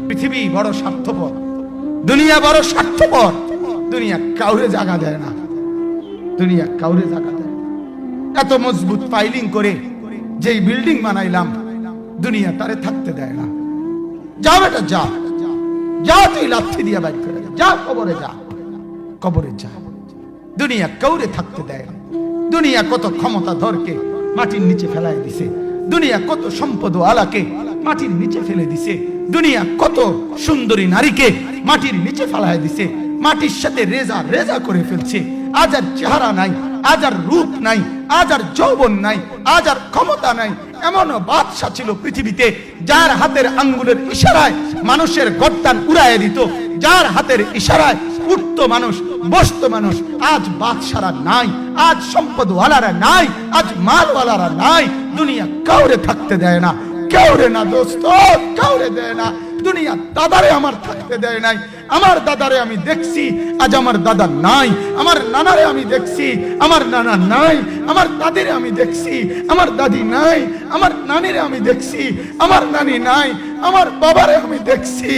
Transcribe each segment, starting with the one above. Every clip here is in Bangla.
পৃথিবী বড় স্বার্থপর, দুনিয়া বড় স্বার্থপর। দুনিয়া কাউরে জায়গা দেয় না, দুনিয়া কাউরে জায়গা দেয় না। এত মজবুত ফাইলিং করে যেই বিল্ডিং বানাইলাম, দুনিয়া তারে থাকতে দেয় না। যা বেটা যা, যা তুই লাথি দিয়ে বাইর করে যা, কবরে যা, কবরে যা। দুনিয়া কাউরে থাকতে দেয় না। দুনিয়া কত ক্ষমতা ধরকে মাটির নিচে ফেলাই দিছে, দুনিয়া কত সম্পদ আলাকে মাটির নিচে ফেলে দিছে, দুনিয়া কত সুন্দরী নারীকে মাটির নিচে ফেলাই দিছে, মাটির সাথে রেজা রেজা করে ফেলছে। আজ আর চেহারা নাই, আজ আর রূপ নাই, আজ আর যৌবন নাই, আজ আর ক্ষমতা নাই। এমনও বাদশা ছিল পৃথিবীতে যার হাতের আঙ্গুলের ইশারায় মানুষের গর্দান উড়াইয়ে দিত, যার হাতের ইশারায় উঠতো মানুষ, বসতো মানুষ। আজ বাদশারা নাই, আজ সম্পদওয়ালারা নাই, আজ মালওয়ালারা নাই। দুনিয়া কাউরে থাকতে দেয় না, কাউরে না দোস্ত, কাউরে দেয় না। দুনিয়া দাদারে আমার থাকতে দেয় নাই। আমার দাদারে আমি দেখছি, আজ আমার দাদা নাই। আমার নানারে আমি দেখছি, আমার নানা নাই। আমার দাদিরে আমি দেখছি, আমার দাদি নাই। আমার নানিরে আমি দেখছি, আমার নানি নাই। আমার বাবারে আমি দেখছি,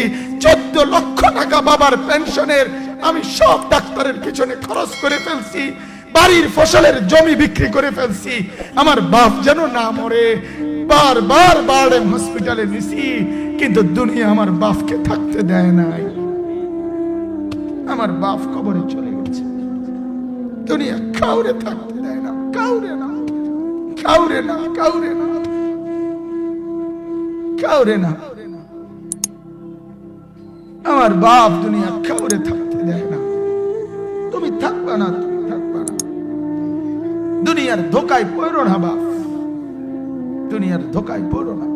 14 লক্ষ টাকা বাবার পেনশনের আমি সব ডাক্তারের পিছনে খরচ করে ফেলছি, বাড়ির ফসলের জমি বিক্রি করে ফেলছি। আমার বাপ যেন না মরে, বারবার বারডেম হসপিটালে নিছি, কিন্তু দুনিয়া আমার বাপকে থাকতে দেয় নাই। আমার বাপ কবরে চলে গেছে, দুনিয়া কাউরে থাকতে দেয় না, কাউরে না, কাউরে না, কাউরে না, কাউরে না। আমার বাপ দুনিয়া কাউরে থাকতে দেয় না। তুমি থাকবা না, তুমি থাকবা না। দুনিয়ার ধোকায় পড়ো না বাপ, দুনিয়ার ধোকায় পড়ো না।